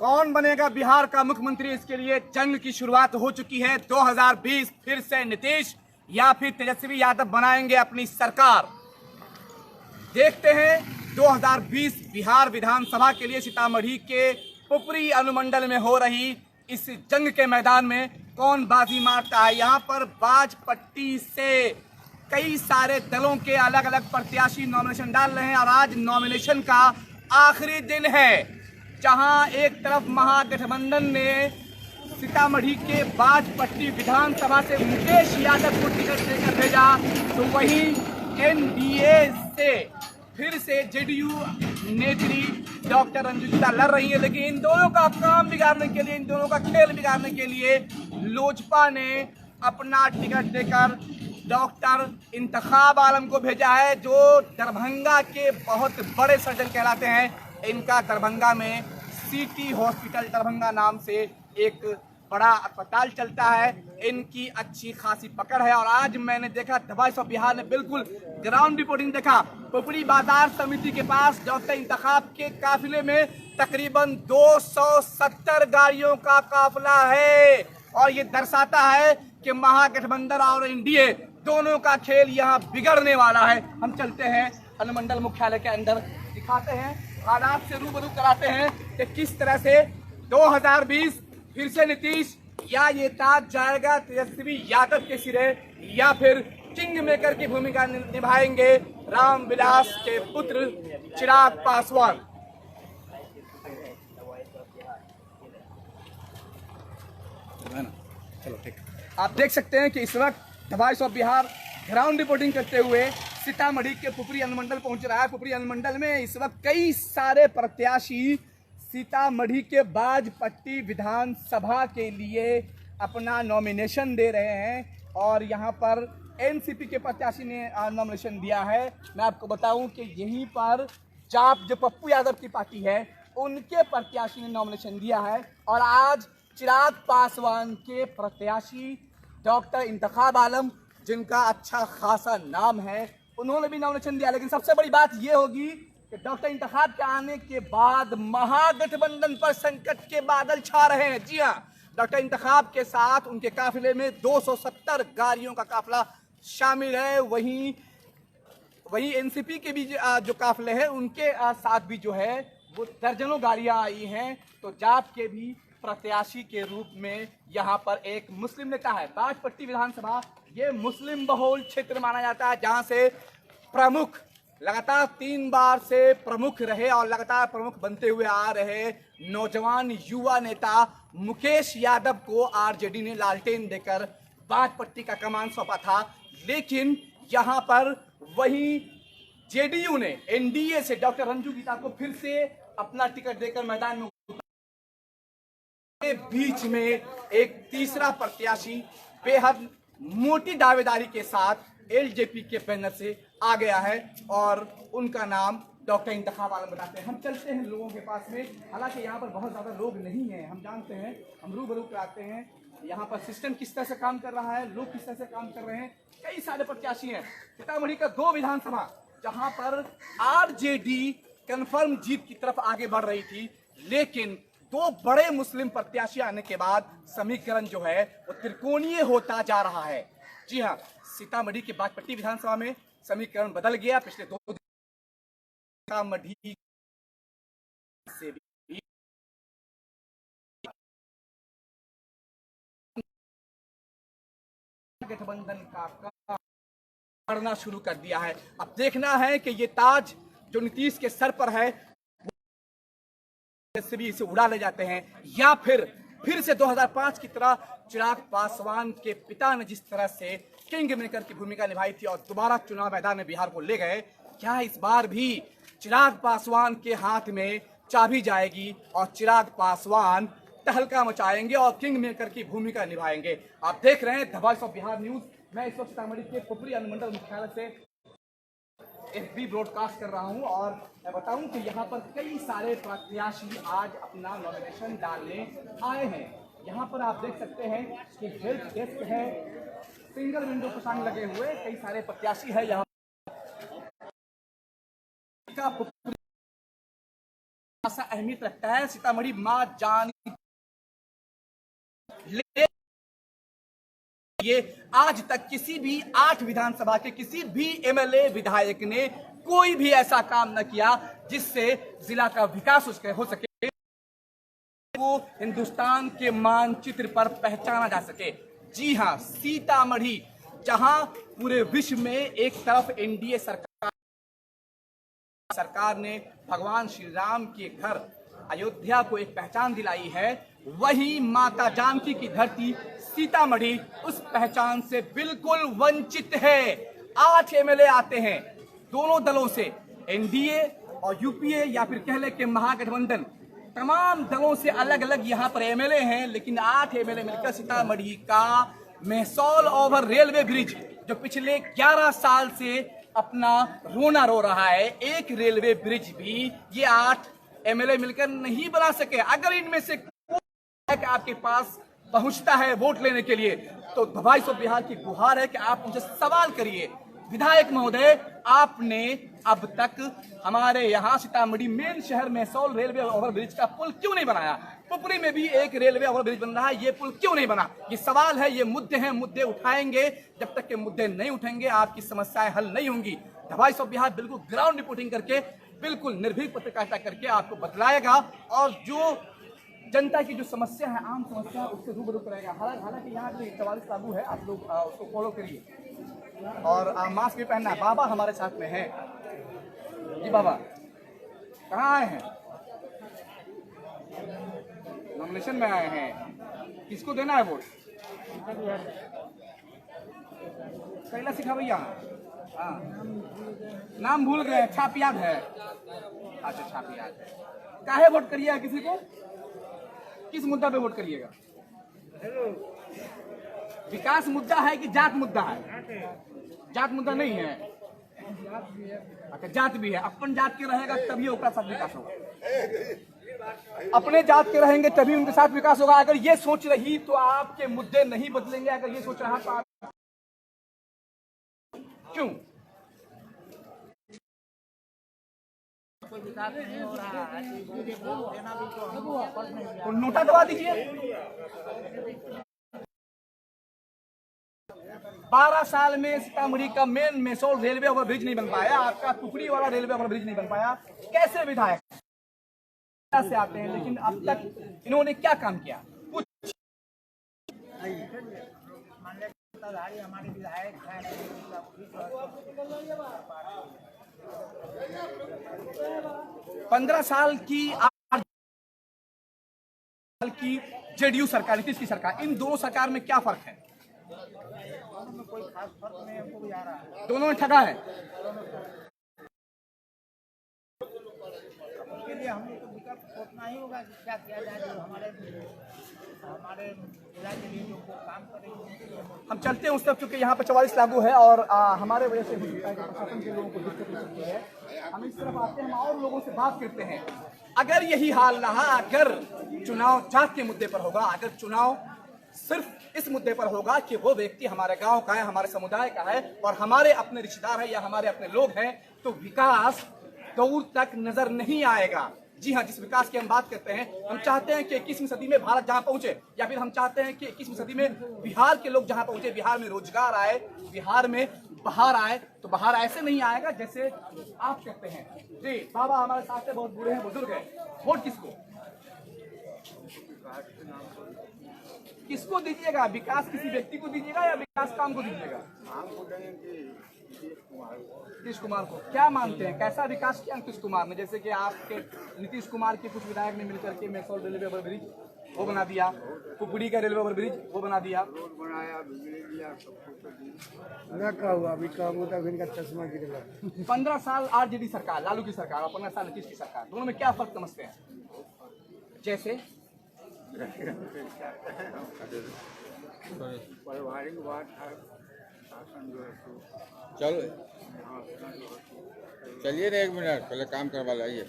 कौन बनेगा बिहार का मुख्यमंत्री, इसके लिए जंग की शुरुआत हो चुकी है। 2020 फिर से नीतीश या फिर तेजस्वी यादव बनाएंगे अपनी सरकार। देखते हैं 2020 बिहार विधानसभा के लिए सीतामढ़ी के पुपरी अनुमंडल में हो रही इस जंग के मैदान में कौन बाजी मारता है। यहाँ पर बाजपट्टी से कई सारे दलों के अलग अलग प्रत्याशी नॉमिनेशन डाल रहे हैं और आज नॉमिनेशन का आखिरी दिन है, जहां एक तरफ महागठबंधन ने सीतामढ़ी के बाजपट्टी विधानसभा से मुकेश यादव को टिकट देकर भेजा, तो वहीं एनडीए से फिर से जेडीयू नेत्री डॉक्टर रंजू गीता लड़ रही है। लेकिन इन दोनों का काम बिगाड़ने के लिए, इन दोनों का खेल बिगाड़ने के लिए लोजपा ने अपना टिकट देकर डॉक्टर इंतखाब आलम को भेजा है, जो दरभंगा के बहुत बड़े सर्जन कहलाते हैं। इनका दरभंगा में सिटी हॉस्पिटल दरभंगा नाम से एक बड़ा अस्पताल चलता है। इनकी अच्छी खासी पकड़ है और आज मैंने देखा द वॉइस ऑफ बिहार ने बिल्कुल ग्राउंड रिपोर्टिंग देखा। पुपरी बाजार समिति के पास डॉक्टर इंतखाब के काफिले में तकरीबन 270 गाड़ियों का काफिला है और ये दर्शाता है कि महागठबंधन और एनडीए दोनों का खेल यहाँ बिगड़ने वाला है। हम चलते हैं अनुमंडल मुख्यालय के अंदर, दिखाते हैं, हालात से रूबरू कराते हैं कि किस तरह से 2020 फिर से नीतीश या ये ताज जाएगा तेजस्वी यादव के सिरे या फिर किंग मेकर की भूमिका निभाएंगे रामविलास के पुत्र चिराग पासवान। चलो ठीक। आप देख सकते हैं कि इस वक्त the voice of Bihar ground reporting करते हुए सीतामढ़ी के पुपरी अनुमंडल पहुंच रहा है। पुपरी अनुमंडल में इस वक्त कई सारे प्रत्याशी सीतामढ़ी के बाजपट्टी विधानसभा के लिए अपना नॉमिनेशन दे रहे हैं और यहाँ पर एनसीपी के प्रत्याशी ने नॉमिनेशन दिया है। मैं आपको बताऊं कि यहीं पर जाप जो पप्पू यादव की पार्टी है उनके प्रत्याशी ने नॉमिनेशन दिया है और आज चिराग पासवान के प्रत्याशी डॉक्टर इंतखाब आलम, जिनका अच्छा खासा नाम है, उन्होंने भी नॉमिनेशन दिया। लेकिन सबसे बड़ी बात यह होगी कि डॉक्टर इंतखाब के आने के बाद महागठबंधन पर संकट के बादल छा रहे हैं। जी हाँ, डॉक्टर इंतखाब के साथ उनके काफिले में 270 गाड़ियों का काफिला शामिल है। वहीं एनसीपी के भी जो काफिले हैं उनके साथ भी जो है वो दर्जनों गाड़ियां आई हैं। तो जाप के भी प्रत्याशी के रूप में यहाँ पर एक मुस्लिम नेता है। बाजपट्टी विधानसभा ये मुस्लिम बहुल क्षेत्र माना जाता है, जहाँ से प्रमुख लगातार 3 बार से प्रमुख रहे और लगातार प्रमुख बनते हुए आ रहे नौजवान युवा नेता मुकेश यादव को आरजेडी ने लालटेन देकर बाजपट्टी का कमान सौंपा था। लेकिन यहाँ पर वही जेडीयू ने एनडीए से डॉक्टर रंजू गीता को फिर से अपना टिकट देकर मैदान में के बीच में एक तीसरा प्रत्याशी बेहद मोटी दावेदारी के साथ एलजेपी के बैनर से आ गया है और उनका नाम डॉक्टर इंतखाब आलम बताते हैं। हम चलते हैं लोगों के पास में, हालांकि यहाँ पर बहुत ज़्यादा लोग नहीं हैं, हम जानते हैं, हम रूबरू कराते हैं यहाँ पर सिस्टम किस तरह से काम कर रहा है, लोग किस तरह से काम कर रहे हैं। कई सारे प्रत्याशी हैं। सीतामढ़ी का 2 विधानसभा जहाँ पर आरजेडी कन्फर्म जीत की तरफ आगे बढ़ रही थी, लेकिन 2 बड़े मुस्लिम प्रत्याशी आने के बाद समीकरण जो है वो त्रिकोणीय होता जा रहा है। जी हाँ, सीतामढ़ी के बाजपट्टी विधानसभा में समीकरण बदल गया। पिछले 2 दिन सीतामढ़ी से भी गठबंधन का करना शुरू कर दिया है। अब देखना है कि ये ताज जो नीतीश के सर पर है से भी इसे उड़ा ले जाते हैं या फिर से 2005 की तरह चिराग पासवान के पिता ने जिस तरह से किंग मेकर की भूमिका निभाई थी और दोबारा चुनाव मैदान में बिहार को ले गए, क्या इस बार भी चिराग पासवान के हाथ में चाबी जाएगी और चिराग पासवान तहलका मचाएंगे और किंग मेकर की भूमिका निभाएंगे। आप देख रहे हैं the voice of Bihar news. मैं इस वक्त सीतामढ़ी के पुपरी अनुमंडल मुख्यालय से एफबी ब्रॉडकास्ट कर रहा हूं और मैं बताऊं कि यहाँ पर कई सारे प्रत्याशी आज अपना नॉमिनेशन डालने आए हैं। यहाँ पर आप देख सकते हैं कि हेल्प डेस्क है, सिंगल विंडो को सामने लगे हुए कई सारे प्रत्याशी है यहाँ ऐसा अहमियत रखता है। सीतामढ़ी मां जानकी ये आज तक किसी भी 8 विधानसभा के किसी भी एमएलए विधायक ने कोई भी ऐसा काम न किया जिससे जिला का विकास हो सके, वो हिंदुस्तान के मानचित्र पर पहचाना जा सके। जी हां, सीतामढ़ी जहां पूरे विश्व में एक तरफ एनडीए सरकार ने भगवान श्री राम के घर अयोध्या को एक पहचान दिलाई है, वहीं माता जानकी की धरती सीतामढ़ी उस पहचान से बिल्कुल वंचित है। 8 एमएलए आते हैं दोनों दलों से, एनडीए और यूपीए या फिर कह ले के महागठबंधन, तमाम दलों से अलग अलग यहाँ पर एमएलए हैं, लेकिन 8 एमएलए मिलकर सीतामढ़ी का मेहसौल ओवर रेलवे ब्रिज जो पिछले 11 साल से अपना रोना रो रहा है, एक रेलवे ब्रिज भी ये 8 एमएलए मिलकर नहीं बना सके। अगर इनमें से कोई आपके पास पहुंचता है वोट लेने के लिए तो वॉइस ऑफ बिहार की गुहार है कि आप मुझे सवाल करिए, विधायक महोदय, आपने अब तक हमारे यहाँ सीतामढ़ी मेन शहर मेहसौल रेलवे ओवरब्रिज का पुल क्यों नहीं बनाया? पुपरी में भी एक रेलवे ओवरब्रिज बन रहा है, ये पुल क्यों नहीं बना? ये सवाल है, ये मुद्दे हैं, मुद्दे उठाएंगे। जब तक के मुद्दे नहीं उठेंगे आपकी समस्याएं हल नहीं होंगी। वॉइस ऑफ बिहार बिल्कुल ग्राउंड रिपोर्टिंग करके, बिल्कुल निर्भीक पत्रकारिता करके आपको बतलाएगा और जो जनता की जो समस्या है, आम समस्या है, उससे रूबरू करेगा। हालांकि यहाँ जो 44 लागू है, आप लोग उसको फॉलो करिए और मास्क भी पहनना है। बाबा हमारे साथ में है। जी बाबा, कहाँ आए हैं? नॉमिनेशन में आए हैं। किसको देना है वोट? कैला सिखा भैया? हाँ, नाम भूल गए, छाप याद है? अच्छा, छाप याद है। काहे वोट करिएगा किसी को? किस मुद्दा पे वोट करिएगा? विकास मुद्दा है कि जात मुद्दा है? जात मुद्दा नहीं है। अच्छा, जात भी है। अपन जात के रहेगा तभी उनका साथ विकास होगा। अपने जात के रहेंगे तभी उनके साथ विकास होगा। अगर ये सोच रही तो आपके मुद्दे नहीं बदलेंगे। अगर ये सोच रहा तो आप क्यों? तो नोटा दबा दीजिए। 12 साल में सीतामढ़ी का मेन मेहसौल रेलवे ओवरब्रिज नहीं बन पाया, आपका पुपरी वाला रेलवे ओवरब्रिज नहीं बन पाया। कैसे विधायक से आते हैं, लेकिन अब तक इन्होंने क्या काम किया? कुछ 15 साल की जेडीयू सरकार, नीतीश की सरकार, इन दोनों सरकार में क्या फर्क है? कोई खास फर्क नहीं हमको भी आ रहा है। दोनों ने ठगा है। उसके लिए हमने तो विकल्प सोचना ही होगा कि क्या किया जाए जो हमारे जिला के लिए जो काम करेंगे। हम चलते हैं उस तरफ, क्योंकि यहाँ पर 44 लागू है और हमारे वजह से प्रशासन के लोगों को दिक्कत हो सकती है। हम इस तरफ आते हैं, हम और लोगों से बात करते हैं। अगर यही हाल रहा, अगर चुनाव जात के मुद्दे पर होगा, अगर चुनाव सिर्फ इस मुद्दे पर होगा कि वो व्यक्ति हमारे गांव का है, हमारे समुदाय का है और हमारे अपने रिश्तेदार है या हमारे अपने लोग हैं, तो विकास दूर तक नजर नहीं आएगा। जी हाँ, जिस विकास की हम बात करते हैं, हम चाहते हैं कि 21वीं सदी में भारत जहां पहुंचे, या फिर हम चाहते हैं कि 21वीं सदी में बिहार के लोग जहां पहुंचे, बिहार में रोजगार आए, बिहार में बाहर आए। तो बाहर ऐसे नहीं आएगा जैसे आप कहते हैं। जी बाबा हमारे साथ से बहुत बूढ़े हैं, बुजुर्ग हैं। वोट किसको किसको दीजिएगा? विकास किसी व्यक्ति को दीजिएगा या विकास काम को दीजिएगा? नीतीश कुमार को। क्या मानते हैं, कैसा विकास किया नीतीश कुमार ने? जैसे कि आपके नीतीश कुमार के कुछ विधायक ने मिलकर के मेहसौल रेलवे ओवरब्रिज वो बना दिया, पुपरी का रेलवे ओवरब्रिज वो बना दिया, रोड बनाया, बिजली दिया, क्या हुआ? अभी काम होता है, इनका चश्मा गिरेगा। 15 साल आरजेडी सरकार, लालू की सरकार और 15 साल नीतीश की सरकार, दोनों में क्या फर्क समझते हैं? जैसे पारिवारिक बात है, शासन जो है चलो चलिए ना, 1 मिनट पहले काम करवा लाइए।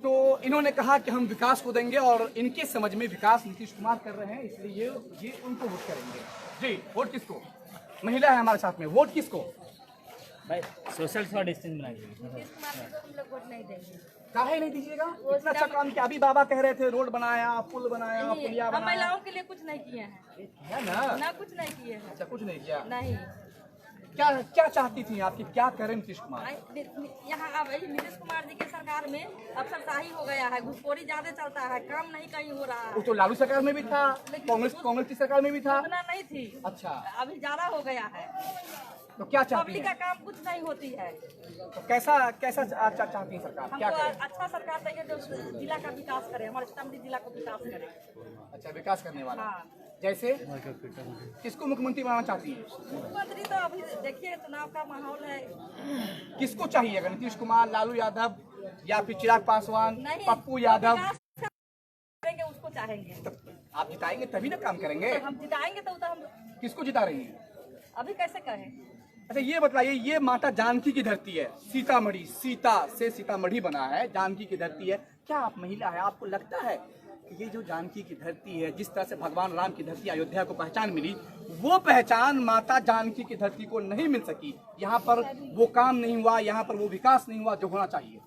तो इन्होंने कहा कि हम विकास को देंगे और इनके समझ में विकास नीतीश कुमार कर रहे हैं, इसलिए ये उनको वोट करेंगे। जी वोट किसको? महिला है हमारे साथ में, वोट किसको? सोशल थोड़ा डिस्टेंस बनाइए। नीतीश कुमार को हम लोग वोट नहीं देंगे। काहे नहीं दीजिएगा? इतना अच्छा काम किया। अभी बाबा कह रहे थे रोड बनाया, पुल बनाया, नहीं, पुलिया हम बनाया, महिलाओं के लिए कुछ नहीं किए हैं है ना? ना, कुछ नहीं किए हैं। अच्छा, कुछ नहीं किया। नहीं, क्या क्या चाहती थी आपकी, क्या करें नीतीश कुमार? यहाँ अब नीतीश कुमार जी के सरकार में अफसरशाही हो गया है, घुसखोरी ज्यादा चलता है, काम नहीं कहीं हो रहा है। वो तो लालू सरकार में भी था, कांग्रेस की सरकार में भी था। उतना नहीं थी, अच्छा, अभी ज्यादा हो गया है। तो क्या चाहती पब्लिक है? का काम कुछ नहीं होती है। तो कैसा कैसा चाहती है सरकार, क्या हमको करे? अच्छा सरकार चाहिए जो जिला का विकास करे, हमारे सीतामढ़ी जिला को विकास करे। अच्छा, विकास करने वाला। हाँ, जैसे किसको मुख्यमंत्री बनाना चाहती है? मुख्यमंत्री तो अभी देखिए चुनाव का माहौल है। किसको चाहिए, अगर नीतीश कुमार, लालू यादव या फिर चिराग पासवान, नहीं, पप्पू यादव? विकास करेंगे उसको चाहेंगे। तो आप जिताएंगे तभी ना काम करेंगे। हम जिताएंगे तो हम किसको जिता रही है? अभी कैसे कहें। अच्छा, ये बताइए, ये माता जानकी की धरती है, सीतामढ़ी, सीता से सीतामढ़ी बना है, जानकी की धरती है। क्या आप महिला है, आपको लगता है कि ये जो जानकी की धरती है, जिस तरह से भगवान राम की धरती अयोध्या को पहचान मिली, वो पहचान माता जानकी की धरती को नहीं मिल सकी? यहाँ पर वो काम नहीं हुआ, यहाँ पर वो विकास नहीं हुआ जो होना चाहिए।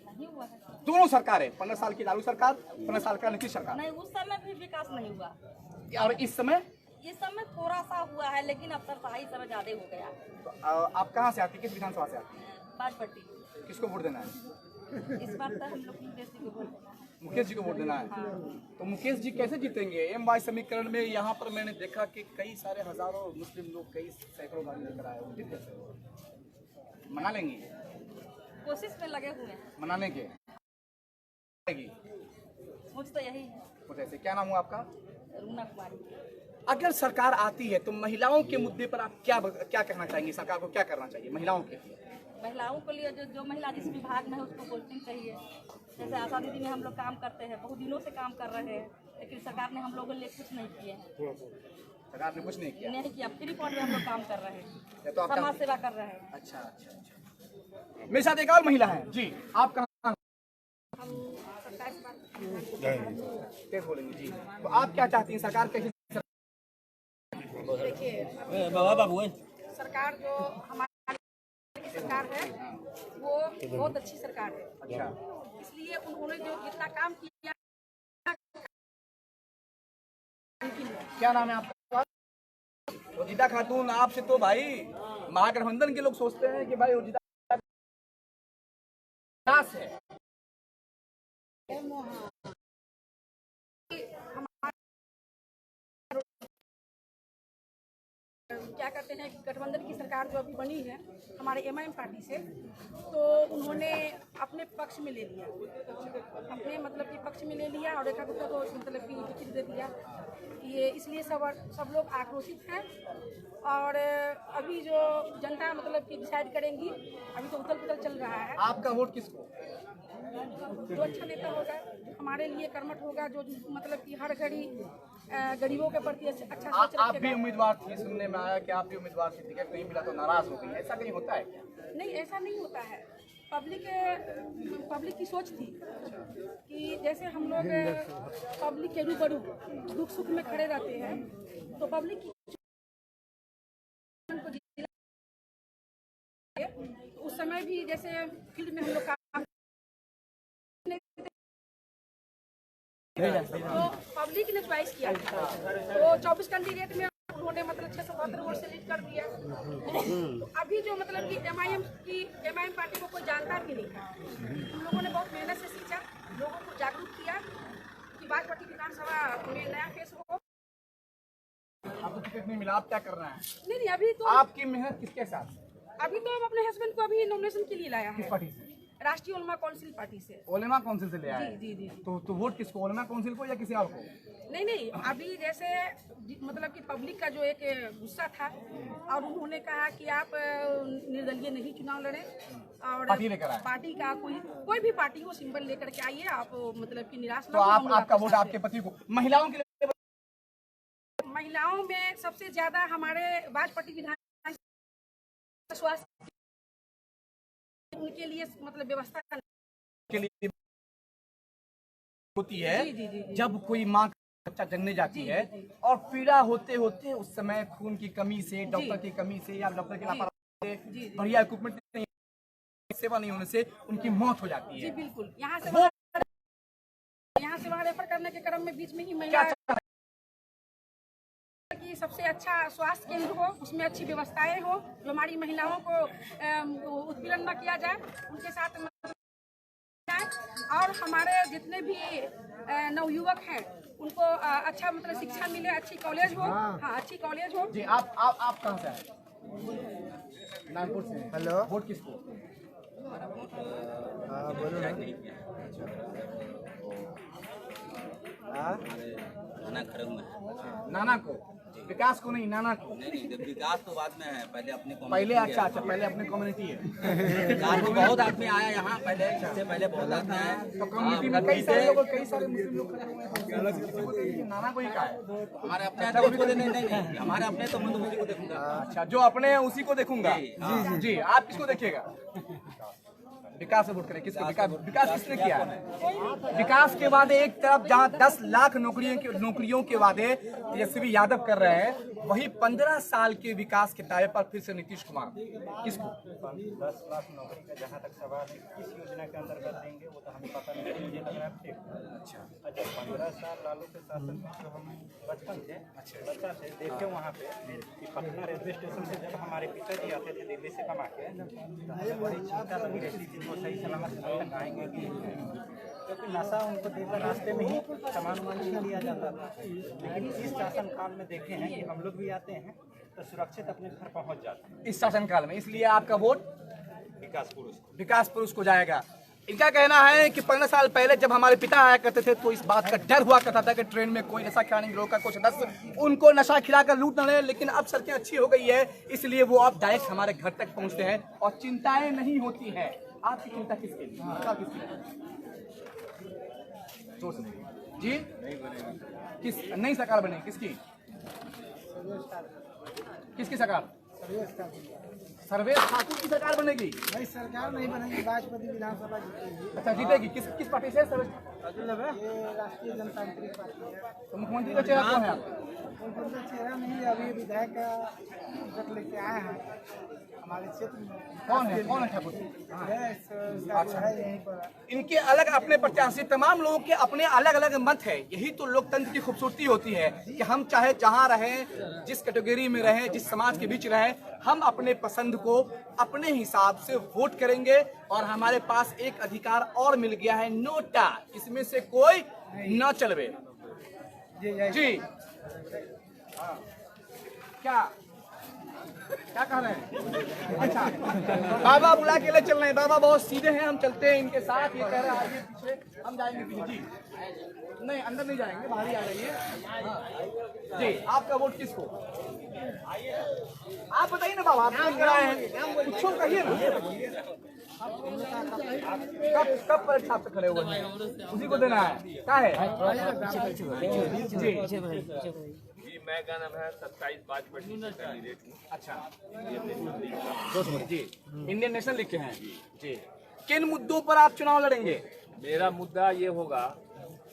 नहीं हुआ है। दोनों सरकारें, 15 साल की लालू सरकार, 15 साल का नीतीश सरकार, नहीं, उस समय भी विकास नहीं हुआ। और इस समय थोड़ा सा हुआ है, लेकिन अब सरसाही समय ज्यादा हो गया है। आप कहाँ से आती है, किस विधानसभा से आती है? बाजपट्टी। किसको वोट देना है? इस बार तो हम लोग मुकेश जी को वोट देना है। मुकेश जी को वोट देना है। तो मुकेश जी कैसे जीतेंगे? MY समीकरण में यहाँ पर मैंने देखा कि कई सारे हजारों मुस्लिम लोग, कई सैकड़ों गाड़ी लेकर आए, वो जीत कैसे हो? मना लेंगी? कोशिश में लगे हुए हैं, मनाने के सोच तो यही है। कुछ ऐसे। क्या नाम हुआ आपका? रूना कुमारी। अगर सरकार आती है तो महिलाओं के मुद्दे पर आप क्या कहना चाहेंगे? सरकार को क्या करना चाहिए महिलाओं के लिए? महिलाओं के लिए जो महिला जिस विभाग में है उसको पोस्टिंग चाहिए। जैसे आशा दीदी में हम लोग काम करते हैं, बहुत दिनों से काम कर रहे हैं, लेकिन सरकार ने हम लोगों के लिए कुछ नहीं किए हैं। सरकार ने कुछ नहीं किया? नहीं किया। फ्री फंड में हम लोग काम कर रहे हैं, तो आप समाज सेवा कर रहे हैं। अच्छा अच्छा अच्छा। मेरे साथ एक और महिला है जी, आप कहाँ? हम सरकार से बात तेज बोलेंगे जी। तो आप क्या चाहती हैं, सरकार कैसी? देखिए, बाबा बाबू सरकार जो हमारी सरकार है वो बहुत अच्छी सरकार है। अच्छा, इसलिए उन्होंने जो जितना काम किया। क्या नाम है आपका? रोजिता खातून। आपसे तो भाई महागठबंधन के लोग सोचते हैं कि भाई रोजिता विकास है। क्या कहते हैं, गठबंधन की सरकार जो अभी बनी है हमारे MIM पार्टी से, तो उन्होंने अपने पक्ष में ले लिया, अपने मतलब कि पक्ष में ले लिया, और एक गुप्ता को मतलब कि टिकट दे दिया। ये इसलिए सब लोग आक्रोशित हैं। और अभी जो जनता मतलब कि डिसाइड करेंगी, अभी तो उथल पुथल चल रहा है। आपका वोट किसको? जो अच्छा नेता होगा, जो हमारे लिए कर्मठ होगा, जो मतलब कि हर घड़ी गरीबों के प्रति अच्छा सोच आप भी रखेगा। उम्मीदवार थी, सुनने में आया कि आप भी उम्मीदवार थी, टिकट नहीं मिला तो नाराज हो गई, ऐसा कहीं होता है क्या? नहीं, ऐसा नहीं होता है। पब्लिक की सोच थी कि जैसे हम लोग पब्लिक के रूबरू दुख सुख में खड़े रहते हैं, तो पब्लिक की उस समय भी जैसे फील्ड में हम लोग काम, तो पब्लिक ने चॉइस किया। तो 24 कैंडिडेट में उन्होंने मतलब 672 वोट से लीड कर दिया। तो अभी जो मतलब कि MIM पार्टी को कोई जानता भी नहीं था। हम लोगों ने बहुत मेहनत से सींचा, लोगों को जागरूक किया कि बाजपट्टी विधानसभा में नया फेस हो। आपको टिकट नहीं मिला, आप क्या कर रहे हैं? नहीं, अभी तो आपकी मेहनत किसके साथ? अभी तो हम अपने हस्बैंड को अभी नॉमिनेशन के लिए लाया किस है, पार्टी से? राष्ट्रीय उलमा काउंसिल पार्टी से। ओलेमा काउंसिल से ले आए? जी जी जी। तो वोट किसको, ओलेमा काउंसिल को या किसी और को? नहीं, अभी जैसे मतलब कि पब्लिक का जो एक गुस्सा था, और उन्होंने कहा कि आप निर्दलीय नहीं चुनाव लड़े, और पार्टी का कोई भी पार्टी हो सिंबल लेकर के आइए, आप मतलब कि निराश तो आपका वोट आपके पति को? महिलाओं के लिए? महिलाओं में सबसे ज्यादा हमारे बाजपट्टी विधान स्वास्थ्य उनके लिए मतलब व्यवस्था के लिए होती है। जी जी जी। जब कोई माँ बच्चा जन्मने जाती है और पीड़ा होते होते उस समय खून की कमी से, डॉक्टर की कमी से या डॉक्टर की लापरवाही बढ़िया इक्विपमेंट नहीं, सेवा नहीं होने से उनकी मौत हो जाती जी है। बिल्कुल। यहाँ से वो वहाँ रेफर करने के क्रम में बीच में ही महिला कि सबसे अच्छा स्वास्थ्य केंद्र हो, उसमें अच्छी व्यवस्थाएं हो, जो हमारी महिलाओं को उत्पीड़न न किया जाए, उनके साथ जाए, और हमारे जितने भी नवयुवक हैं उनको अच्छा मतलब शिक्षा मिले, अच्छी कॉलेज हो। हाँ, अच्छी कॉलेज हो। जी आप कहाँ से आए? नागपुर से। हेलो, वोट किसको? बोलो ना। नाना को, विकास को नहीं, नाना को। नहीं, विकास तो बाद में है, पहले अपनी पहले अच्छा पहले अपनी कम्युनिटी है। विकास में बहुत आदमी आया यहाँ पहले, इससे पहले बहुत आदमी आया। तो कम्युनिटी में कई सारे लोग, कई सारे मुस्लिम लोग खड़े हुए हैं, नाना को ही कहा है। हमारे अपने तो उसी को नहीं, हमारे अपने तो मैं उसी को देखूंगा। अच्छा, जो अपने हैं उसी को देखूंगा। जी जी, आप किसको देखिएगा? विकास से वोट करें किसको? विकास किसने किया है? विकास के वादे एक तरफ जहां 10 लाख नौकरियों के वादे तेजस्वी यादव कर रहे हैं, वही 15 साल के विकास के दावे पर फिर से नीतीश कुमार। किसको? 10 लाख नौकरी का जहाँ तक सवाल है, किस योजना के अंतर्गत देंगे वो तो हमें पता नहीं, मुझे लग रहा है ठीक। अच्छा, 15 साल लालू के शासन में जो हम बचपन थे, बच्चा से देखे वहाँ पे कि पटना रेलवे स्टेशन से जब हमारे पिताजी आते थे दिल्ली से कमा के, तो बड़ी चिंता लगी रहती थी वो सही सलामत तक आएंगे कि क्योंकि नशा उनको देकर रास्ते में ही सामान छीन लिया जाता था। लेकिन इस शासन काल में देखे हैं कि हम लोग भी आते हैं तो सुरक्षित अपने घर पहुंच जाते हैं इस शासनकाल में, इसलिए आपका वोट विकास पुरुष को जाएगा। इनका कहना है कि 15 साल पहले जब हमारे पिता आया करते थे तो इस बात का डर हुआ करता था कि ट्रेन में कोई नशा खिलाने गिरोह का कुछ सदस्य उनको नशा खिलाकर लूट न ले, लेकिन अब सड़कें अच्छी हो गई है, इसलिए वो अब डायरेक्ट हमारे घर तक पहुंचते हैं और चिंताएं नहीं होती हैं। आपकी चिंता किसके लिए? जी किस नई सरकार बने, किसकी सरकार? सर्वेश ठाकुर की सरकार बनेगी? भाई सरकार नहीं बनेगी, राष्ट्रपति विधानसभा जीतेगी। अच्छा, जीतेगी। किस पार्टी से? सर्वेश ये राष्ट्रीय जनतांत्रिक पार्टी है। तो मुख्यमंत्री का चेहरा कौन है आपका? उनका चेहरा नहीं, अभी विधायक का टिकट लेके आए हैं हमारे क्षेत्र में। कौन है ठाकुर? अच्छा है यहीं पर। इनके अलग अपने प्रत्याशी, तमाम लोगों के अपने अलग अलग मत है। यही तो लोकतंत्र की खूबसूरती होती है कि हम चाहे जहां रहें, जिस कैटेगरी में रहें, जिस समाज के बीच रहें, हम अपने पसंद को अपने हिसाब से वोट करेंगे। और हमारे पास एक अधिकार और मिल गया है, नोटा, इसमें से कोई न चलवे। जी क्या कह रहे हैं? अच्छा, बाबा बुला के ले चल रहे हैं। बाबा बहुत सीधे हैं, हम चलते हैं इनके साथ। ये कह रहे हैं आगे पीछे, हम जाएंगे पीछे। जी नहीं, अंदर नहीं जाएंगे, बाहर ही आ जाइए। जी आपका वोट किसको? आप बताइए ना बाबा, आप कराए हैं, कुछ कहिए ना। कब परीक्षा से खड़े हुए हैं? उसी को देना है। क्या है? जी मैं का नाम है 27 वाजपेयी कैंडिडेट हूँ। अच्छा जी, इंडियन नेशनल लिखे हैं जी। किन मुद्दों पर आप चुनाव लड़ेंगे? मेरा मुद्दा ये होगा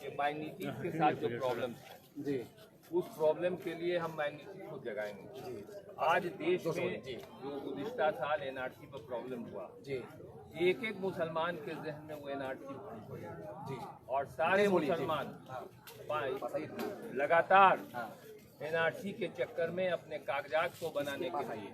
कि माइनॉरिटी के साथ जो प्रॉब्लम है जी, उस प्रॉब्लम के लिए हम माइनॉरिटी को जगाएंगे। आज देश में जो गुज़िश्ता साल एनआरसी पर प्रॉब्लम हुआ जी, एक मुसलमान के जहन में वो एनआरसी जी, और सारे मुसलमान लगातार एनआरसी के चक्कर में अपने कागजात को बनाने के लिए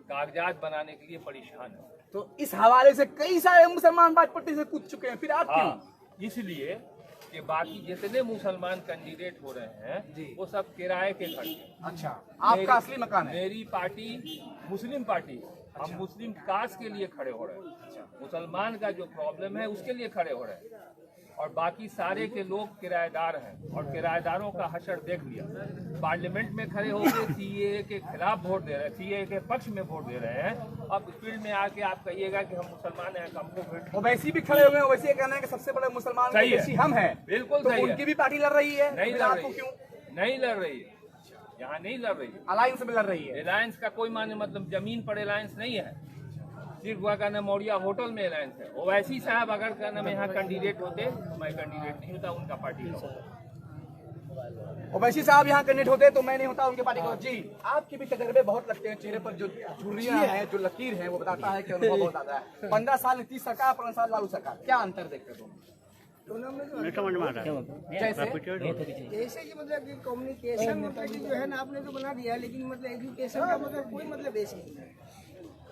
कागजात बनाने के लिए परेशान है। तो इस हवाले से कई सारे मुसलमान भाजपा से कूद चुके हैं, फिर आप क्यों? इसलिए कि बाकी जितने मुसलमान कैंडिडेट हो रहे हैं वो सब किराए के खड़े हैं। अच्छा, आपका असली मकान है? मेरी पार्टी मुस्लिम पार्टी, हम मुस्लिम कास्ट के लिए खड़े हो रहे हैं। मुसलमान का जो प्रॉब्लम है उसके लिए खड़े हो रहे हैं, और बाकी सारे के लोग किराएदार हैं और किराएदारों का हशर देख लिया। पार्लियामेंट में खड़े होकर सीएए के खिलाफ वोट दे रहे हैं, सीएए के पक्ष में वोट दे रहे हैं। अब फील्ड में आके आप कहिएगा कि हम मुसलमान हैं, हमको वोट। ओवैसी भी खड़े हुए हैं, ओवैसी कहना है कि सबसे बड़े मुसलमान सही है, ओवैसी हम हैं। बिल्कुल तो सही है। उनकी भी पार्टी लड़ रही है, नहीं फिर लड़ आपको रही क्यों? नहीं लड़ रही है, यहाँ नहीं लड़ रही है। अलायंस में लड़ रही है। रिलायंस का कोई माने मतलब जमीन पर रिलायंस नहीं है, सिर्फ वह का नाम मौर्या होटल में रिलायंस है। ओवैसी साहब अगर का नाम यहाँ कैंडिडेट होते तो मैं कैंडिडेट नहीं होता, उनका पार्टी का होता। ओवैसी साहब यहाँ कैंडिडेट होते तो मैं नहीं होता उनके पार्टी का। जी, आपके भी तजर्बे बहुत लगते हैं, चेहरे पर जो झुर्रियां हैं, जो लकीर है, वो बताता है कि अनुभव बहुत आता है। 15 साल नीतीश सरकार, 15 साल लालू सरकार, क्या अंतर देखते हो? जैसे कि मतलब कि कम्युनिकेशन मतलब कि जो है ना आपने तो बना दिया, लेकिन मतलब एजुकेशन का मतलब कोई मतलब बेस नहीं है।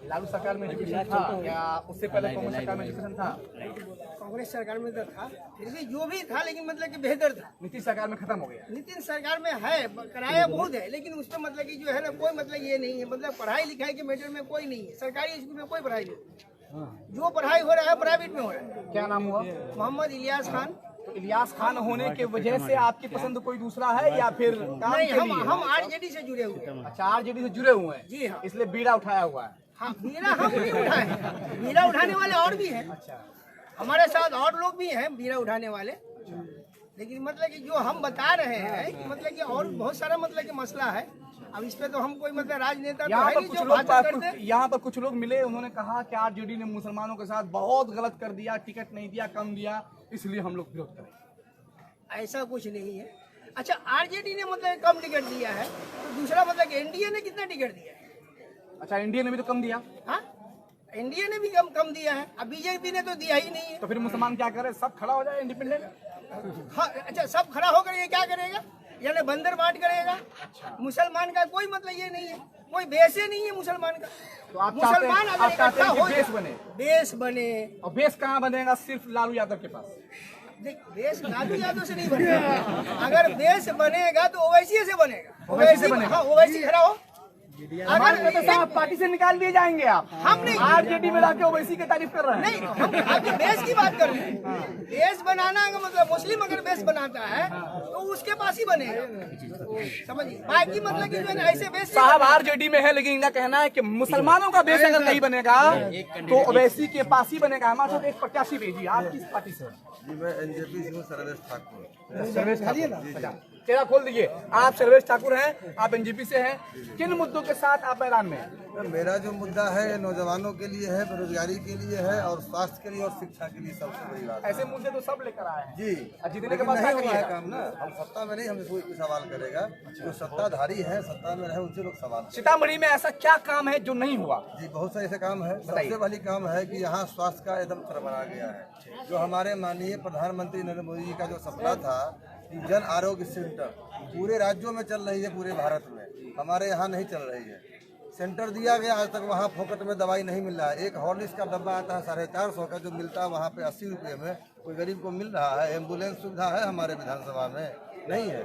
लालू सरकार में एजुकेशन था क्या? उससे पहले कांग्रेस सरकार में एजुकेशन था? कांग्रेस सरकार में तो था, फिर भी जो भी था, लेकिन मतलब कि बेहतर था। नीतीश सरकार में खत्म हो गया। नीतीश सरकार में है, कराया बहुत है, लेकिन उसमें मतलब कि जो है ना कोई मतलब ये नहीं है, मतलब पढ़ाई लिखाई के मैटर में कोई नहीं है। सरकारी स्कूल में कोई पढ़ाई नहीं, जो पढ़ाई हो रहा है प्राइवेट में हो रहा है। क्या नाम हुआ? मोहम्मद इलियास खान। तो इलियास खान होने के वजह से आपकी पसंद कोई दूसरा है या फिर काम नहीं, के लिए? हम आरजेडी से जुड़े हुए हैं। अच्छा, आरजेडी से जुड़े हुए हैं। जी हाँ। इसलिए बीड़ा उठाया हुआ है। हाँ, बीड़ा हम नहीं उठाए, बीड़ा उठाने वाले और भी हैं। अच्छा, हमारे साथ और लोग भी हैं बीड़ा उठाने वाले, लेकिन मतलब कि जो हम बता रहे हैं कि मतलब कि और बहुत सारा मतलब कि मसला है। अब इस पे तो हम कोई मतलब राजनेता तो यहाँ है पर नहीं कुछ जो लोग बात करते हैं। यहाँ पर कुछ लोग मिले, उन्होंने कहा कि आरजेडी ने मुसलमानों के साथ बहुत गलत कर दिया, टिकट नहीं दिया, कम दिया, इसलिए हम लोग विरोध करें। ऐसा कुछ नहीं है। अच्छा, आरजेडी ने मतलब कम टिकट दिया है, तो दूसरा मतलब एनडीए ने कितना टिकट दिया है? अच्छा, इंडिया ने भी तो कम दिया। हाँ, एनडीए ने भी कम दिया है, अब बीजेपी ने तो दिया ही नहीं है। तो फिर मुसलमान क्या करे? सब खड़ा हो जाए इंडिपेंडेंट। हाँ, अच्छा, सब खड़ा होकर ये क्या करेगा? यानी बंदर बांट करेगा। मुसलमान का कोई मतलब ये नहीं है, कोई बेस ही नहीं है मुसलमान का। तो आप चाहते हैं कि बेस बने? बेस बने। और बेस कहाँ बनेगा? सिर्फ लालू यादव के पास। देख, बेस लालू यादव से नहीं बनेगा। अगर बेस बनेगा तो ओवैसी से बनेगा। ओवैसी से बनेगा। हाँ, ओवैसी खड़ा हो। अगर तो साहब पार्टी से निकाल दिए जाएंगे आप। हम नहीं, आरजेडी में जाके ओवैसी की तारीफ कर रहे हैं। नहीं, हम आपके बेस की बात कर रहे हैं। बेस बनाना का मतलब मुस्लिम अगर बेस बनाता है तो उसके पास ही बनेगा, समझिए। बाकी मतलब कि जो है ना ऐसे बेस साहब आरजेडी में है, लेकिन इनका कहना है कि मुसलमानों का बेस अगर नहीं बनेगा तो ओवैसी के पास ही बनेगा। हमारे साथ एक प्रत्याशी भेजी। आप किस पार्टी से? जी, मैं एनजेपी से हूँ, सर्वेश ठाकुर। सर्वेश ठाकुर, चेहरा खोल दीजिए। आप सर्वेश ठाकुर हैं, आप एनजेपी से हैं। किन मुद्दों के साथ आप मैदान में हैं? मेरा जो मुद्दा है नौजवानों के लिए है, बेरोजगारी के लिए है, और स्वास्थ्य के लिए और शिक्षा के लिए सबसे बड़ी बात है। ऐसे मुद्दे तो सब लेकर आए हैं जी, जीतने के बाद नहीं हुआ है काम ना। हम सत्ता में नहीं, हमसे कोई सवाल करेगा। जो सत्ताधारी है, सत्ता में रहे, उनसे लोग सवाल। सीतामढ़ी में ऐसा क्या काम है जो नहीं हुआ? जी, बहुत सारे ऐसे काम है। सबसे पहली काम है कि यहाँ स्वास्थ्य का एकदम चरमरा गया है। जो हमारे माननीय प्रधानमंत्री नरेंद्र मोदी जी का जो सपना था कि जन आरोग्य सेंटर पूरे राज्यों में चल रही है, पूरे भारत में, हमारे यहाँ नहीं चल रही है। सेंटर दिया गया, आज तक वहाँ फोकट में दवाई नहीं मिल रहा है। एक हॉर्लिक्स का डब्बा आता है 450 का, जो मिलता है वहाँ पे 80 रुपये में, कोई गरीब को मिल रहा है। एम्बुलेंस सुविधा है हमारे विधानसभा में? नहीं है।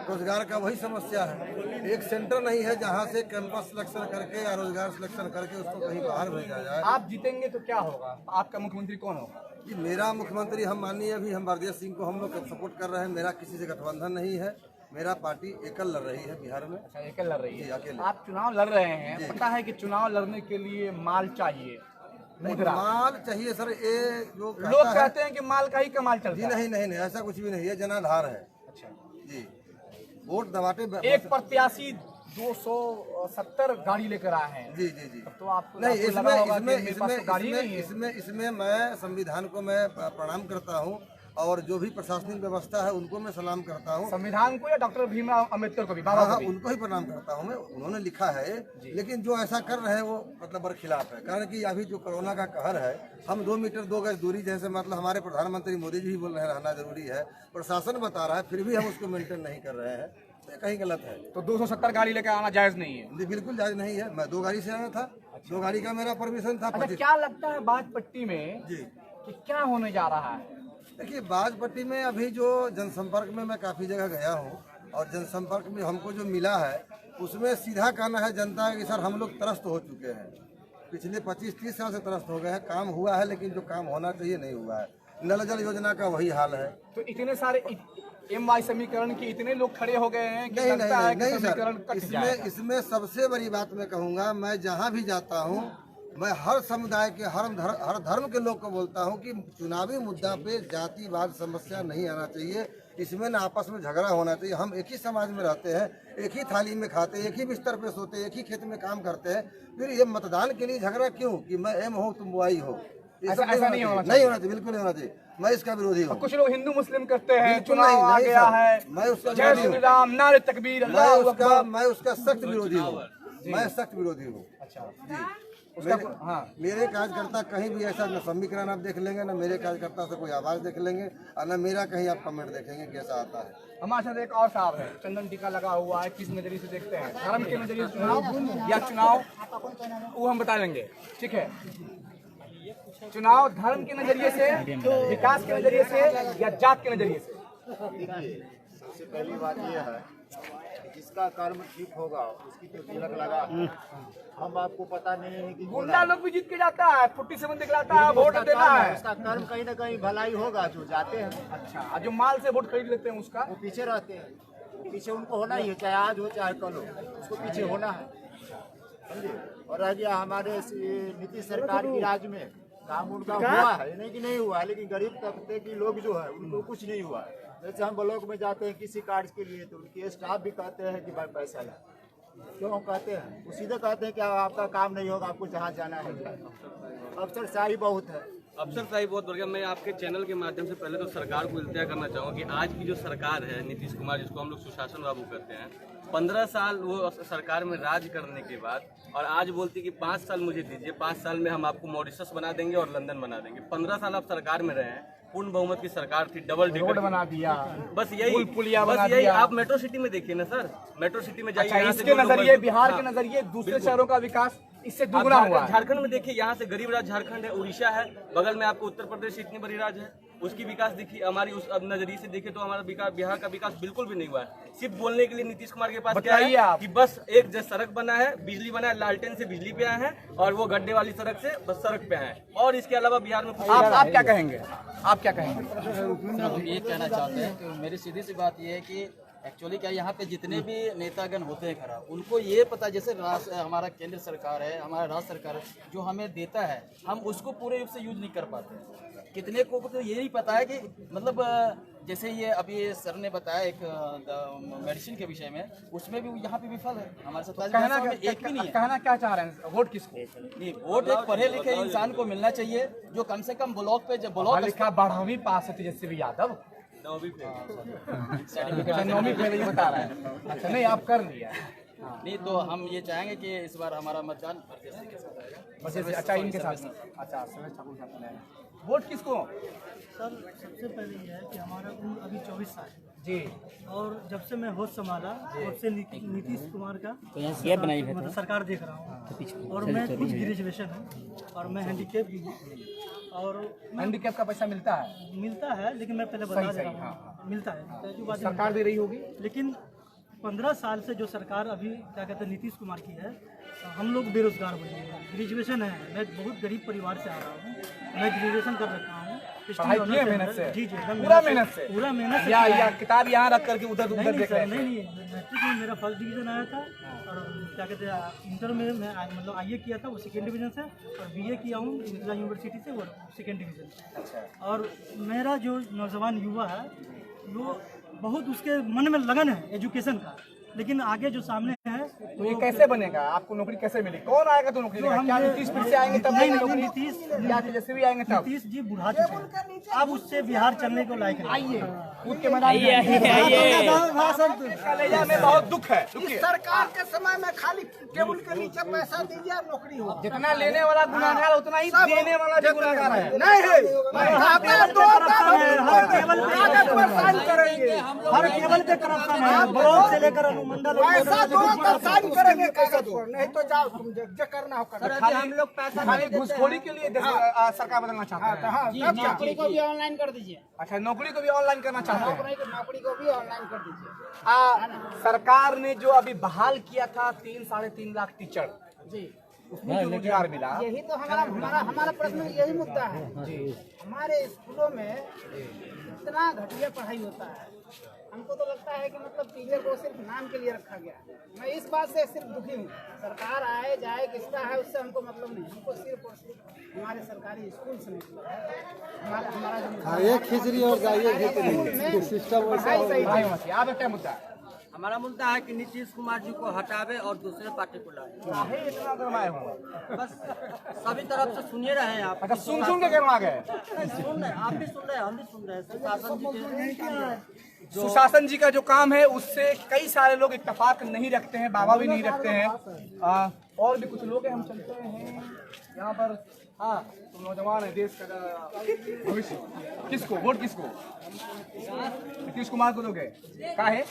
रोजगार का वही समस्या है। एक सेंटर नहीं है जहाँ से कैंपस सिलेक्शन करके या रोजगार सिलेक्शन करके उसको कहीं बाहर भेजा जाए। आप जीतेंगे तो क्या होगा? आपका मुख्यमंत्री कौन होगा? जी, मेरा मुख्यमंत्री हम माननीय अभी हम बरदेव सिंह को हम लोग सपोर्ट कर रहे हैं। मेरा किसी से गठबंधन नहीं है। मेरा पार्टी एकल लड़ रही है बिहार में। अच्छा, एकल लड़ रही है। अकेले। आप चुनाव लड़ रहे हैं, पता है कि चुनाव लड़ने के लिए माल चाहिए, मुद्रा माल चाहिए सर। ये जो लोग कहते हैं कि माल का ही कमाल चलता जी, है। नहीं, ऐसा कुछ भी नहीं है। जनाधार है। अच्छा जी, वोट दबाते एक प्रत्याशी 270 गाड़ी लेकर आए हैं। जी। तो आपको नहीं, आपको लगा होगा कि मेरे पास तो गाड़ी नहीं है। इसमें मैं संविधान को मैं प्रणाम करता हूँ, और जो भी प्रशासनिक व्यवस्था है उनको मैं सलाम करता हूँ। संविधान को या डॉक्टर भीमराव अम्बेडकर को भी? बाबा हाँ, को भी? उनको ही प्रणाम करता हूँ मैं। उन्होंने लिखा है, लेकिन जो ऐसा कर रहे हैं वो मतलब बरखिलाफ है। कारण कि अभी जो कोरोना का कहर है, हम 2 मीटर 2 गज दूरी जैसे मतलब हमारे प्रधानमंत्री मोदी जी भी बोल रहे हैं रहना जरूरी है, प्रशासन बता रहा है, फिर भी हम उसको मेंटेन नहीं कर रहे हैं। तो कहीं गलत है। तो 270 गाड़ी लेकर आना जायज नहीं है? जी, बिल्कुल जायज नहीं है। मैं 2 गाड़ी से आया था। 2 गाड़ी का मेरा परमिशन था। अच्छा, क्या लगता है बाजपट्टी में जी, कि क्या होने जा रहा है? देखिए, बाजपट्टी में अभी जो जनसंपर्क में मैं काफ़ी जगह गया हूँ, और जनसंपर्क में हमको जो मिला है उसमें सीधा कहना है जनता कि सर हम लोग त्रस्त हो चुके हैं। पिछले 25-30 साल से त्रस्त हो गए हैं। काम हुआ है, लेकिन जो काम होना चाहिए नहीं हुआ है। नल जल योजना का वही हाल है। तो इतने सारे MY समीकरण के इतने लोग खड़े हो गए हैं कि लगता है कि समीकरण कट जाएगा। इसमें सबसे बड़ी बात मैं कहूँगा, मैं जहाँ भी जाता हूँ, मैं हर समुदाय के हर धर्म के लोग को बोलता हूँ कि चुनावी मुद्दा पे जातिवाद समस्या नहीं आना चाहिए। इसमें न आपस में झगड़ा होना चाहिए। हम एक ही समाज में रहते हैं, एक ही थाली में खाते हैं, एक ही बिस्तर पे सोते हैं, एक ही खेत में काम करते हैं। फिर ये मतदान के लिए झगड़ा क्यों कि मैं एम हो तुम वाई हो? ऐसा नहीं होना नहीं होना चाहिए, बिल्कुल नहीं होना चाहिए। मैं इसका विरोधी हूँ। कुछ लोग हिंदू मुस्लिम करते हैं, बिल्कुल चुनाव आ नहीं, गया सर। है, मैं उसका जय विरोधी श्री हूँ। राम, नारे तकबीर, अल्लाहू अकबर। मैं उसका सख्त विरोधी हूँ। मैं सख्त विरोधी हूँ। अच्छा जी मेरे कार्यकर्ता कहीं भी ऐसा न समीकरण आप देख लेंगे, ना मेरे कार्यकर्ता से कोई आवाज देख लेंगे, और न मेरा कहीं आप कमेंट देखेंगे कैसा आता है। हमारे साथ एक और साहब है, चंदन टीका लगा हुआ है, किस नजरिए से देखते हैं, धर्म के नजरिए से चुनाव या चुनाव, वो हम बता देंगे, ठीक है। चुनाव धर्म के नजरिए से, विकास के नजरिए से या जात के नजरिए से? देखिए, सबसे पहली बात यह है कि जिसका कर्म ठीक होगा उसकी तो तिलक लगा। हम आपको पता नहीं है कि गुंडा लोग भी जीत के जाता है, 47 दिखलाता है, वोट देना है, उसका कर्म कहीं ना कहीं भलाई होगा, जो जाते हैं। अच्छा, जो माल से वोट खरीद लेते हैं उसका वो पीछे रहते हैं, वो पीछे उनको होना ही है, चाहे आज हो चाहे कल हो, उसको पीछे होना है, समझे। और रह गया हमारे नीतीश सरकार की राज में काम उनका हुआ है, ये नहीं कि नहीं हुआ है, लेकिन गरीब तबके के लोग जो है उनको कुछ नहीं हुआ है। जैसे हम ब्लॉक में जाते हैं किसी कार्य के लिए, तो उनके स्टाफ भी कहते हैं कि भाई पैसा ला, क्यों कहते हैं? वो सीधे कहते हैं कि आपका काम नहीं होगा, आपको जहाँ जाना है। अफसरशाही बहुत है। अफसरशाही बहुत बढ़ गया। मैं आपके चैनल के माध्यम से पहले तो सरकार को इल्तिया करना चाहूँगा कि आज की जो सरकार है नीतीश कुमार, जिसको हम लोग सुशासन बाबू कहते हैं, 15 साल वो सरकार में राज करने के बाद और आज बोलती कि 5 साल मुझे दीजिए, 5 साल में हम आपको मॉरिशस बना देंगे और लंदन बना देंगे। 15 साल आप सरकार में रहे हैं, पूर्ण बहुमत की सरकार थी, डबल टिकट बना दिया, बस यही पुलिया बस बना यही दिया। आप मेट्रो सिटी में देखिए ना सर, मेट्रो सिटी में जाइए। अच्छा, यहाँ से इसके जो लोग नजरिए, मजदूर- बिहार के हाँ, नजरिए दूसरे बिल्कुल। शहरों का विकास इससे आप दुगुना हुआ है। झारखंड में देखिए, यहाँ से गरीब राज्य झारखंड है, उड़ीसा है, बगल में आपको उत्तर प्रदेश इतनी बड़ी राज्य है, उसकी विकास देखिए। हमारी उस नजरिए से देखे तो हमारा विकास, बिहार का विकास बिल्कुल भी नहीं हुआ है। सिर्फ बोलने के लिए नीतीश कुमार के पास क्या बताइए है आप। कि बस एक जो सड़क बना है, बिजली बना है, लालटेन से बिजली पे आए हैं, और वो गड्ढे वाली सड़क से बस सड़क पे आए हैं, और इसके अलावा बिहार में आप क्या कहेंगे? आप क्या कहेंगे? हम ये कहना चाहते हैं कि मेरी सीधी सी बात ये है कि एक्चुअली क्या यहाँ पे जितने भी नेतागण होते हैं खड़ा, उनको ये पता, जैसे हमारा केंद्र सरकार है, हमारा राज्य सरकार है, जो हमें देता है, हम उसको पूरे रूप से यूज नहीं कर पाते। कितने को तो ये नहीं पता है कि मतलब जैसे ये अभी सर ने बताया एक मेडिसिन के विषय में, उसमें भी यहाँ पे विफल है हमारे साथ। एक भी नहीं है। कहना क्या चाह रहे हैं? वोट किसको? नहीं, वोट एक पढ़े लिखे इंसान को मिलना चाहिए, जो कम से कम ब्लॉक पे, जब ब्लॉक लिखा 12वीं पास है तेजस्वी यादव, 9वीं पे। 9वीं फेल ये बता रहा है। अच्छा, नहीं आप कर लिया। नहीं, तो हम ये चाहेंगे कि इस बार हमारा मतदान प्रत्याशी के साथ आएगा। अच्छा, इनके साथ, अच्छा सर्वेश ठाकुर साहब ने वोट किसको? सर सबसे पहले ये है कि हमारा उम्र अभी 24 साल है जी, और जब से मैं होश संभाला तब से नीतीश कुमार का तो सरकार देख रहा हूँ, और मैं कुछ ग्रेजुएशन है और मैं हैंडीकेप भी हूँ, और हैंडीकैप का पैसा मिलता है? मिलता है, लेकिन मैं पहले बता दे रहा हूँ, मिलता है, जो बात सरकार दे रही होगी। लेकिन 15 साल से जो सरकार अभी क्या कहते हैं नीतीश कुमार की है, हम लोग बेरोजगार बने हैं। ग्रेजुएशन है, मैं बहुत गरीब परिवार से आ रहा हूँ, मैं ग्रेजुएशन कर रखा हूँ। पढ़ाई किए मेहनत से? जी जी, एकदम पूरा मेहनत से? पूरा मेहनत से या किताब यहाँ रख करके उधर उधर नहीं देख रहे सर, हैं? नहीं मैट्रिक में मेरा फर्स्ट डिवीजन आया था, और क्या कहते हैं इंटर में मैं मतलब आईए किया था, वो सेकेंड डिवीजन से, और बीए किया हूँ मिथिला यूनिवर्सिटी से, वो सेकेंड डिवीजन से। और मेरा जो नौजवान युवा है, वो बहुत उसके मन में लगन है एजुकेशन का, लेकिन आगे जो सामने है तो ये कैसे बनेगा? आपको नौकरी कैसे मिली? कौन आएगा तो नौकरी देगा? क्या नीतीश फिर से आएंगे तब आएंगे नौकरी? या तेजस्वी आएंगे तब? नीतीश जी बुढ़ा चुके हैं, अब उससे बिहार चलने को लायक नहीं। कूद के मैदान में कलेजा में बहुत दुख है। सरकार के समय में खाली टेबल के नीचे पैसा दीजिए, नौकरी हो। जितना लेने वाला गुनाहगार उतना ही देने वाला भी गुनाहगार है। नहीं है, हर केवल पे करप्शन है, ब्लॉक से लेकर अनुमंडल करेंगे, नहीं तो जाओ तुम जो करना हो करो। खाली घूसखोरी के लिए सरकार बदलना चाहते हैं। नौकरी को भी ऑनलाइन कर दीजिए, अच्छा, नौकरी को भी ऑनलाइन करना चाहते हैं। नौकरी को भी ऑनलाइन कर दीजिए। सरकार ने जो अभी बहाल किया था 3-3.5 लाख टीचर जी, उसमें जो रोजगार मिला, यही तो हमारा प्रश्न यही मुद्दा है। हमारे स्कूलों में इतना घटिया पढ़ाई होता है, हमको तो लगता है कि मतलब टीचर को सिर्फ नाम के लिए रखा गया है। मैं इस बात से सिर्फ दुखी हूँ। सरकार आए जाए किसका है उससे हमको मतलब नहीं, हमको सिर्फ और सिर्फ हमारे सरकारी स्कूल से मतलब है। हमारा जो खिचड़ी और गाइए सिस्टम भाई मत आप एक मुद्दा हमारा मुद्दा है कि नीतीश कुमार जी को हटावे और दूसरे पार्टी को लाए। काहे इतना गरमाए हुए? बस सभी तरफ से सुनिए रहे हैं आप। अच्छा, सुन के गरमा गए। सुन रहे हैं, आप भी सुन रहे हैं, हम भी सुन रहे हैं। सुशासन जी के सुशासन जी का जो काम है उससे कई सारे लोग इत्तेफाक नहीं रखते हैं, बाबा भी नहीं रखते हैं। और भी कुछ लोग हैं, हम चलते हैं यहाँ पर। हाँ, तुम नौजवान है, देश का भविष्य। किसको वोट, किसको? नीतीश कुमार को दोगे? का है?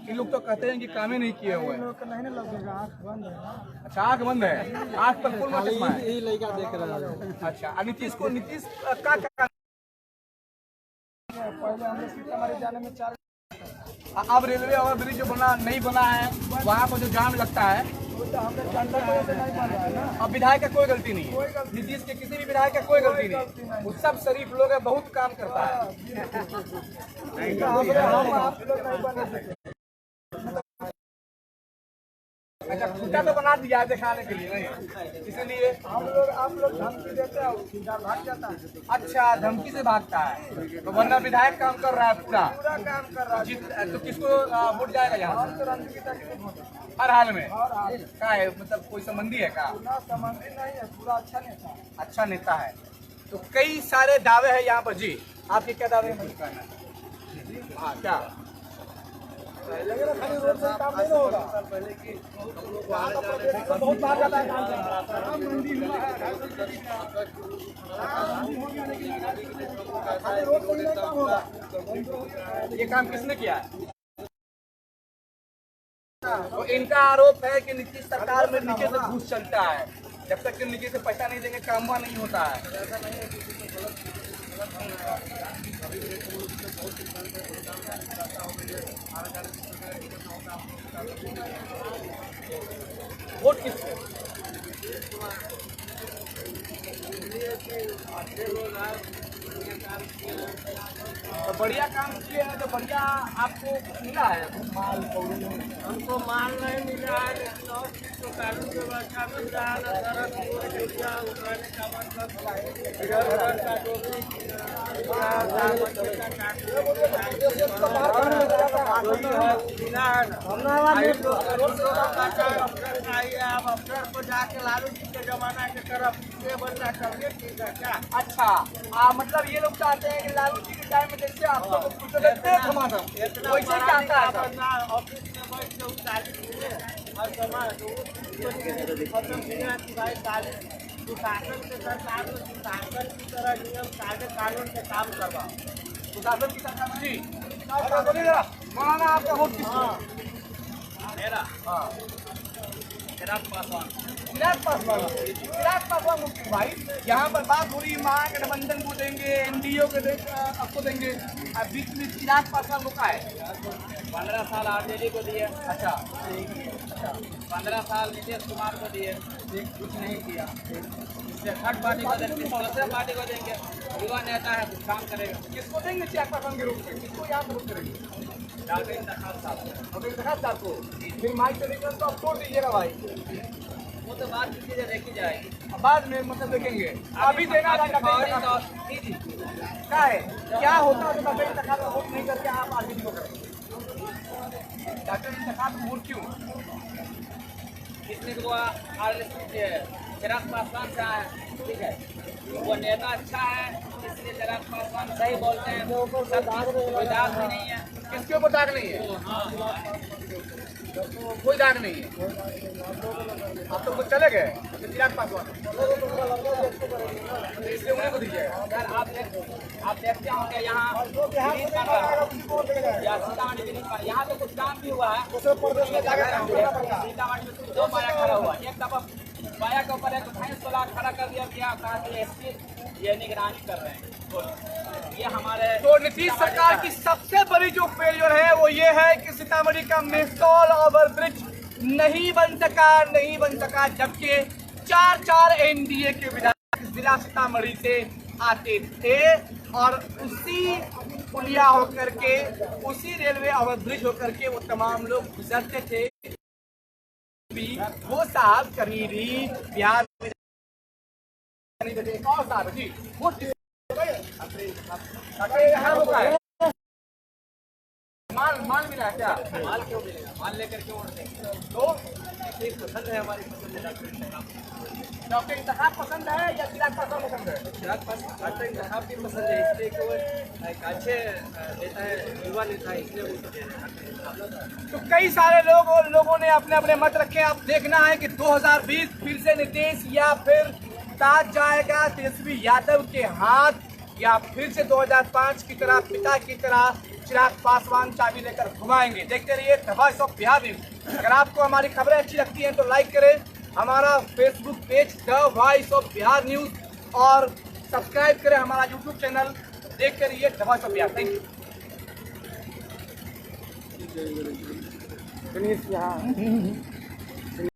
इन लोग तो कहते हैं कि काम ही नहीं किए हुए हैं। अच्छा, आँख बंद है, आँख पर फुल चश्मा है। अच्छा, नीतीश का पहले हमने सीतामढ़ी जाने में 4, अब रेलवे ओवर ब्रिज जो नहीं बना है, वहाँ पर जो जाम लगता है, अब विधायक का कोई गलती नहीं है। नीतीश के किसी भी विधायक का कोई गलती नहीं, वो सब शरीफ लोग है, बहुत काम करता है। अच्छा, खुदा तो बना दिया है दिखाने के लिए, नहीं इसीलिए आप लोग धमकी देते हैं, भाग जाता है। अच्छा, धमकी से भागता है, तो वरना विधायक काम कर रहा है, पूरा काम कर रहा है। तो किसको वोट जाएगा यहाँ? हर हाल में क्या है, मतलब कोई संबंधी है का? संबंधी नहीं है, पूरा अच्छा नेता है। तो कई सारे दावे हैं यहाँ पर जी। आपके क्या दावे हैं? हाँ, क्या खाली रोड से काम नहीं होगा? पहले की बहुत बाहर जाता है ये काम किसने किया है? तो इनका आरोप है कि नीतीश सरकार में नीचे से घूस चलता है, जब तक कि नीचे से पैसा नहीं देंगे काम हुआ नहीं होता है। वोट किसको? तो बढ़िया काम किए हैं, तो बढ़िया आपको मिला है माल? हमको माल नहीं मिला है, लेकिन और तो कानून व्यवस्था मिल रहा है। सड़क उतरने का मतलब इधर का जो आप अफसर को जाके लालू जी के जमाना के तरफ ये बनना चाहिए, ठीक है क्या? अच्छा, मतलब ये लोग चाहते हैं कि लालू जी के टाइम में जैसे आप लोग वैसे ही चाहता है ऑफिस में बैठ के 40 मिले और समाज सुशासन के सरकार में सुशासन की तरह नियम कायदे कानून से काम करवाओ। सुशासन की सरकार जी। बोलिए जरा, मौलाना आपका वोट किसको? मेरा हाँ, चिराग पासवान। चिराग पासवान मुफ्ती भाई, यहाँ पर बात हो रही है महागठबंधन को देंगे, एनडीओ के आपको देंगे, बीच में चिराग पासवान को का है? 15 साल आरजेडी को दिए। अच्छा, 15 साल नीतीश कुमार को दिए, कुछ नहीं किया। इससे थर्ड पार्टी को देंगे, दूसरे पार्टी को देंगे। युवा नेता है, कुछ काम करेगा। किसको देंगे चिराग पासवान के रूप में? किसको यहाँ पर करेंगे? डॉक्टर इंतखाब साहब। इंतखाब साहब को फिर माइक से लेकर तो आप छोड़ दीजिएगा भाई, वो तो बात की चीजें देखी जाएगी, बाद में मतलब देखेंगे। अभी देना क्या है, क्या होता है? डॉक्टर इंतखाब का वोट नहीं करके आप आरजेडी को करेंगे? डॉक्टर इंतखाब का वोट क्यों? किसने को चिराग पासवान से आया है, ठीक है, वो नेता अच्छा है, इसलिए चिराग पासवान सही बोलते हैं, कोई दाग भी नहीं है। किसके ऊपर दाग नहीं है? कोई दाग नहीं है। आप तो कुछ चले गए चिराग पासवान, इसलिए उन्हीं को दीजिएगा। सर आप देखते होंगे यहाँ ब्रिज बन रहा है, या सीतामढ़ी ब्रिज बन, यहाँ पे कुछ काम भी हुआ है। सीतामढ़ी में 2 पाया खड़ा हुआ, एक दफा पाया के ऊपर है तो भैंस को खड़ा कर दिया गया, कहा कि एसपी ये निगरानी कर रहे हैं। तो ये हमारे तो नीतीश सरकार की सबसे बड़ी जो फेलियर है वो ये है कि सीतामढ़ी का मेसोल ओवर ब्रिज नहीं बन सका, जबकि 4 एनडीए के विधायक जिला सीतामढ़ी से आते थे और उसी पुलिया होकर के, उसी रेलवे ओवर ब्रिज होकर के वो तमाम लोग गुजरते थे। वो साहब करीबी बिहार और साहब जी वो माल मिला है क्या? माल क्यों मिलेगा? माल लेकर क्यों वोट देंगे? तो पसंद है हमारी डॉक्टर इंतखाब पसंद है या चिराग पासवान पसंद है? चिराग पासवान इंतखाब भी पसंद है, इसलिए कि वो एक अच्छे नेता है, युवा नेता है, इसलिए वो दे रहे हैं। तो कई सारे लोगों ने अपने अपने मत रखे। अब देखना है कि 2020 फिर से नीतीश या फिर ताज जाएगा तेजस्वी यादव के हाथ, या फिर से 2005 की तरह पिता की तरह चिराग पासवान चाबी लेकर घुमाएंगे। देखते रहिए the voice of Bihar news. अगर आपको हमारी खबरें अच्छी लगती हैं तो लाइक करें हमारा Facebook page the voice of Bihar news और सब्सक्राइब करें हमारा यूट्यूब चैनल। देखते रहिए the voice of Bihar. Thank you.